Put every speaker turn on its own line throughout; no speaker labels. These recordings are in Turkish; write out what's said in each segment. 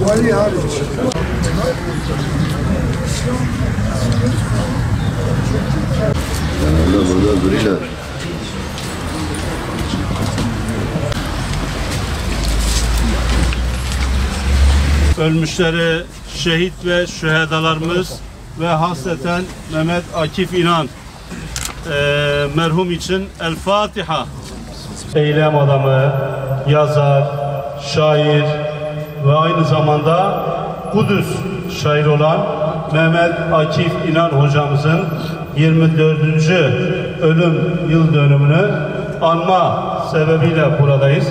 Vali hariç.
Burada duruyorlar.
Ölmüşleri, şehit ve şühedalarımız ve hasreten Mehmet Akif İnan merhum için El Fatiha. Eylem adamı, yazar, şair ve aynı zamanda Kudüs şairi olan Mehmet Akif İnan hocamızın 24. ölüm yıl dönümünü anma sebebiyle buradayız.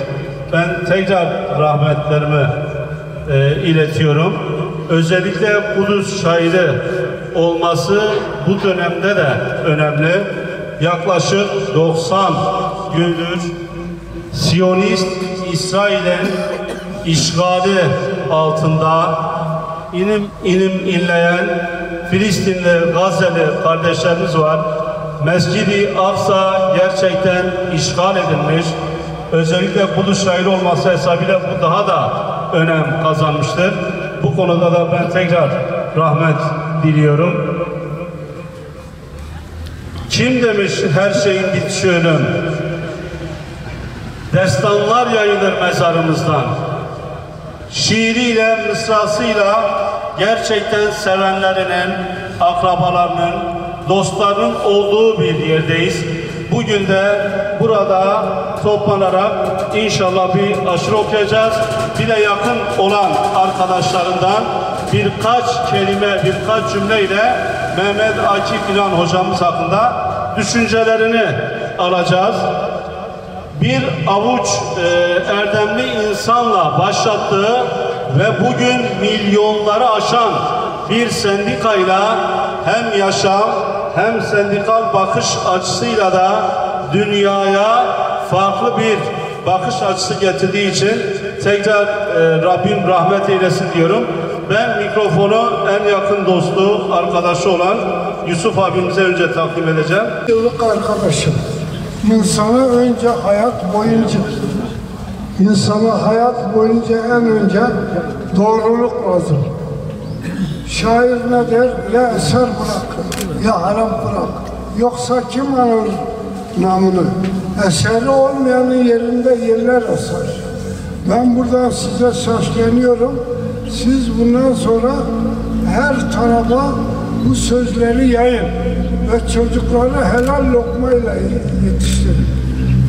Ben tekrar rahmetlerimi iletiyorum. Özellikle Kudüs şairi olması bu dönemde de önemli. Yaklaşık 90 gündür Siyonist İsrail'in işgali altında inim inleyen Filistinli, Gazze'li kardeşlerimiz var. Mescid-i Aksa gerçekten işgal edilmiş. Özellikle Kudüs şairi olması hesabıyla bu daha da önem kazanmıştır. Bu konuda da ben tekrar rahmet diliyorum. Kim demiş her şeyin bitişi ölüm? Destanlar yayılır mezarımızdan. Şiiriyle, mısrasıyla gerçekten sevenlerinin, akrabalarının, dostlarının olduğu bir yerdeyiz. Bugün de burada toplanarak inşallah bir aşırı okuyacağız. Bir de yakın olan arkadaşlarından birkaç kelime, birkaç cümleyle Mehmet Akif İnan hocamız hakkında düşüncelerini alacağız. Bir avuç erdemli insanla başlattığı ve bugün milyonları aşan bir sendikayla hem yaşam hem sendikal bakış açısıyla da dünyaya farklı bir bakış açısı getirdiği için tekrar Rabbim rahmet eylesin diyorum. Ben mikrofonu en yakın dostu, arkadaşı olan Yusuf abimize önce takdim edeceğim.
Yıllık arkadaşım. İnsanı önce hayat boyunca, en önce doğruluk lazım. Şair ne der? Ya eser bırak, ya harap bırak. Yoksa kim alır namını? Eseri olmayanın yerinde yerler eser. Ben buradan size sesleniyorum. Siz bundan sonra her tarafa bu sözleri yayın ve çocukları helal lokmayla yetiştirin.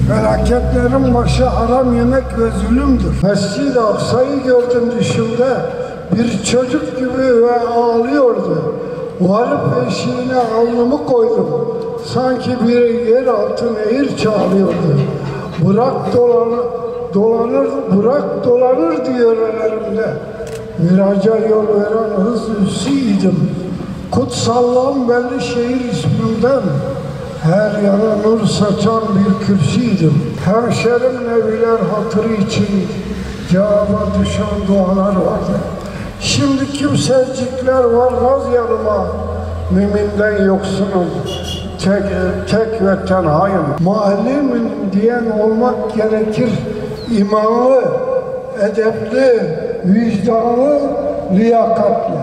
Felaketlerin başı haram yemek ve zulümdür. Mescid-i Aksa'yı gördüm düşümde, bir çocuk gibi ve ağlıyordu. Varıp eşiğine alnımı koydum, sanki bir yeraltı nehir çağırıyordu. Bırak dolanır diyor ellerimde. Miraca yol veren hız üssüydüm. Kutsallığım belli şehir ismimden, her yana nur saçan bir kürsüydüm. Hemşerim nebiler hatırı için cevaba düşen dualar vardı. Şimdi kimsecikler varmaz yanıma, müminden yoksunum, tek ve tenhayım. Mahallemin diyen olmak gerekir, imanlı, edepli, vicdanlı, liyakatli.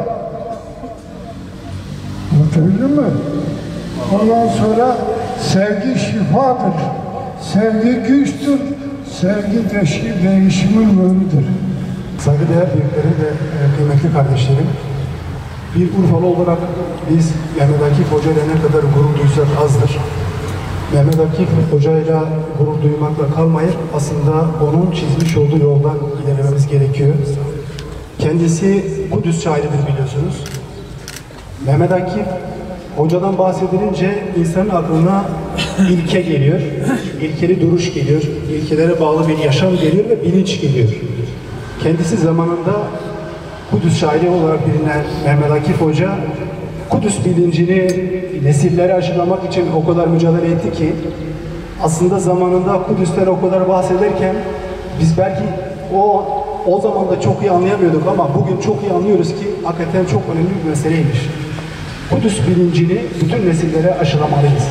Anlatabildim mi? Ondan sonra sevgi şifadır, sevgi güçtür, sevgi değişimin yoludur.
Saygıdeğer büyüklerim ve kıymetli kardeşlerim, bir Urfalı olarak biz Mehmet Akif Hoca ile ne kadar gurur duysak azdır. Mehmet Akif Hoca'yla gurur duymakla kalmayıp aslında onun çizmiş olduğu yoldan ilerlememiz gerekiyor. Kendisi Kudüs şairidir biliyorsunuz. Mehmet Akif Hoca'dan bahsedilince insanın aklına ilke geliyor, ilkeli duruş geliyor, ilkelere bağlı bir yaşam geliyor ve bilinç geliyor. Kendisi zamanında Kudüs şairi olarak bilinen Mehmet Akif Hoca, Kudüs bilincini nesillere aşılamak için o kadar mücadele etti ki, aslında zamanında Kudüs'ten o kadar bahsederken, biz belki o zaman da çok iyi anlayamıyorduk ama bugün çok iyi anlıyoruz ki, hakikaten çok önemli bir meseleymiş. Kudüs bilincini bütün nesillere aşılamalıyız.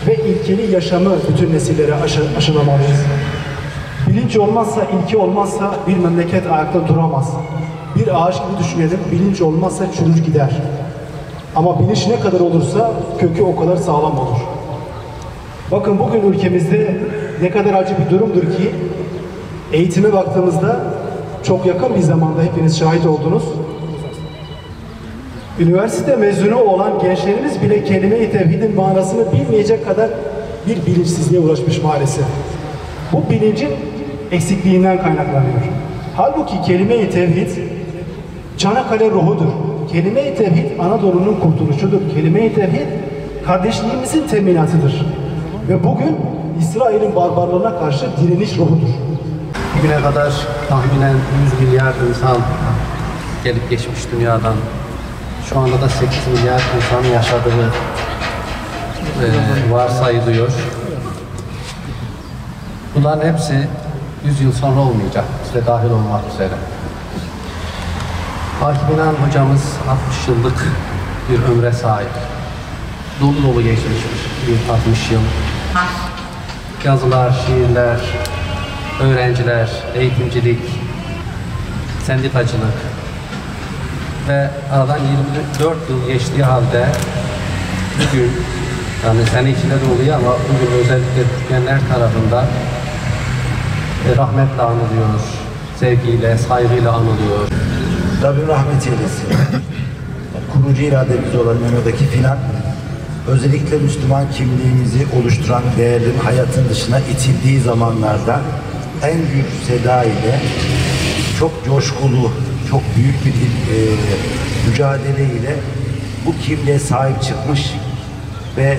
ve ilkeli yaşamı bütün nesillere aşılamalıyız. Bilinç olmazsa, ilke olmazsa bir memleket ayakta duramaz. Bir ağaç gibi düşünelim, bilinç olmazsa çürür gider. Ama bilinç ne kadar olursa kökü o kadar sağlam olur. Bakın bugün ülkemizde ne kadar acı bir durumdur ki eğitime baktığımızda çok yakın bir zamanda hepiniz şahit oldunuz. Üniversite mezunu olan gençlerimiz bile kelime-i tevhidin manasını bilmeyecek kadar bir bilinçsizliğe ulaşmış maalesef. Bu bilincin eksikliğinden kaynaklanıyor. Halbuki kelime-i tevhid Çanakkale ruhudur. Kelime-i tevhid Anadolu'nun kurtuluşudur. Kelime-i tevhid kardeşliğimizin teminatıdır. Ve bugün İsrail'in barbarlığına karşı direniş ruhudur.
Bugüne kadar tahminen 100 milyar insan gelip geçmiş dünyadan. Şu anda da 8 milyar insanın yaşadığı varsayılıyor. Bunların hepsi 100 yıl sonra olmayacak, bize dahil olmak üzere. Akif İnan hocamız 60 yıllık bir ömre sahip. Dolu dolu geçmiş bir 60 yıl. Yazılar, şiirler, öğrenciler, eğitimcilik, sendikacılık ve aradan 24 yıl geçtiği halde bugün, yani sene içinde de oluyor ama bugün özellikle Türkmenler tarafından rahmetle anılıyor, sevgiyle, saygıyla anılıyor.
Rabbim rahmet eylesin. Kurucu irademiz olan Mehmet Akif İnan, özellikle Müslüman kimliğimizi oluşturan değerlerin hayatın dışına itildiği zamanlarda en büyük seda ile çok coşkulu, çok büyük bir mücadele ile bu kimliğe sahip çıkmış ve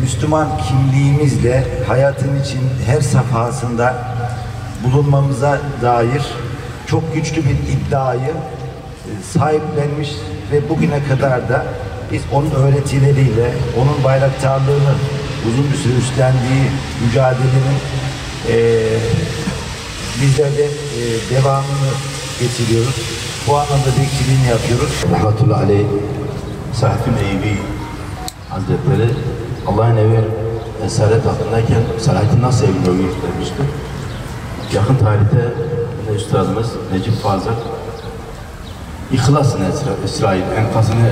Müslüman kimliğimizle hayatın için her safhasında bulunmamıza dair çok güçlü bir iddiayı sahiplenmiş ve bugüne kadar da biz onun öğretileriyle, onun bayraktarlığını uzun bir süre üstlendiği mücadelenin bizler de devamını getiriyoruz. Bu anlamda bekçiliğini yapıyoruz.
Rahmetullahi aleyh Sahfin Eyübi Hazretleri Allah'ın evi esaret hakkındayken Selahattin nasıl evini göstermişti. Yakın tarihte üstadımız Necip Fazıl İhlasın İsrail enkazını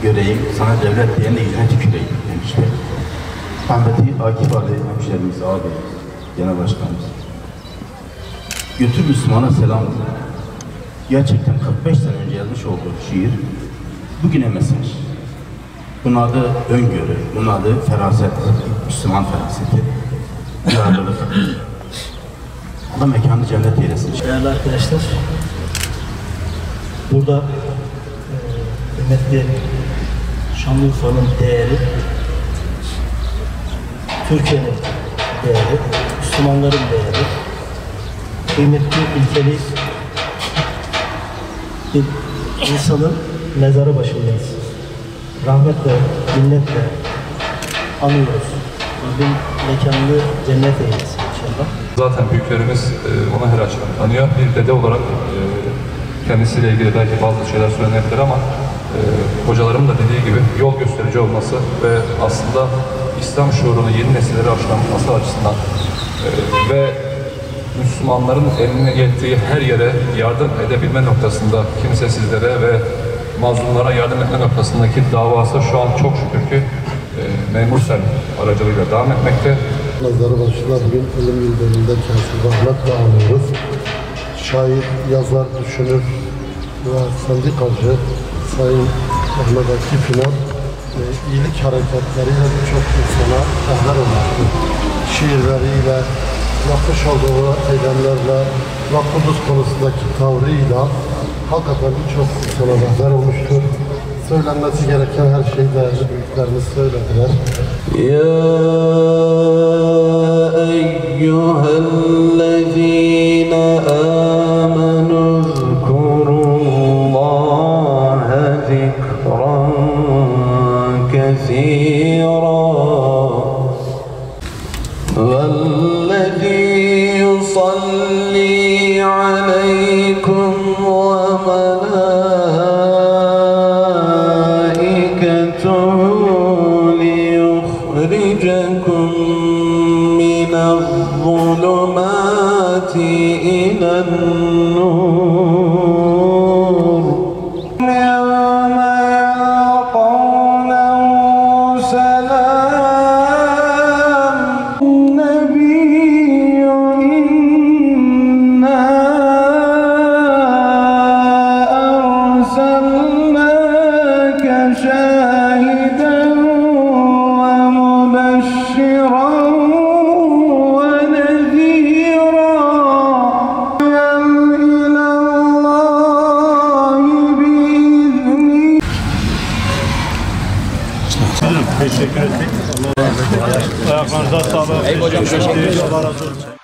göreyim, sana devlet diyenle yüzüne tüküreyim demişti. Rahmeti Akif Ali hemşerimiz, ağabeyimiz, genel başkanımız. Götür Müslümana selam. Gerçekten 45 sene önce yazmış olduğu şiir bugüne mesaj. Bunun adı öngörü, bunun adı feraset, Müslüman feraseti, duyarlılık. Allah mekanı cennet eylesin.
Değerli arkadaşlar, burada kıymetli Şanlıurfa'nın değeri, Türkiye'nin değeri, Müslümanların değeri, kıymetli ilkeli bir insanın mezarı başındayız. Rahmetle, minnetle anıyoruz. Rabbim mekanını cennet eylesin inşallah.
Zaten büyüklerimiz ona her açıdan tanıyor. Bir dede olarak kendisiyle ilgili belki bazı şeyler söylenebilir ama hocalarım da dediği gibi yol gösterici olması ve aslında İslam şuurunu yeni nesillere aşılaması açısından ve Müslümanların eline yettiği her yere yardım edebilme noktasında kimsesizlere ve mazlumlara yardım etme noktasındaki davası şu an çok şükür ki Memursel aracılığıyla devam etmekte.
Mezarı başına bugün ölüm yıl dönümünde kendisini rahmetle anıyoruz. Şair, yazar, düşünür ve sendikacı Sayın Mehmet Akif İnan iyilik hareketleriyle birçok insana rehber olmuştu. Şiirleriyle, yapmış olduğu eylemlerle ve Kudüs konusundaki tavrıyla hakikaten birçok insana rehber olmuştur. Söylenmesi gereken her şeyi değerli büyüklerimiz söylediler.
Ya eyyühellezîne âmenû zkurullâhe zikran kesîrâ vellezî yusallî aleykum ve ليخرجكم ليخرجكم من الظلمات إلى النور يوم يلقونه سلام النبي إنا أرسلناك شاهدا ومبشرا ونذيرا إلى الله بإذنه.
Teşekkür ettik. Ayaklarınıza sağlık.
Eyvallah hocam, teşekkür ederim.
Allah razı olsun.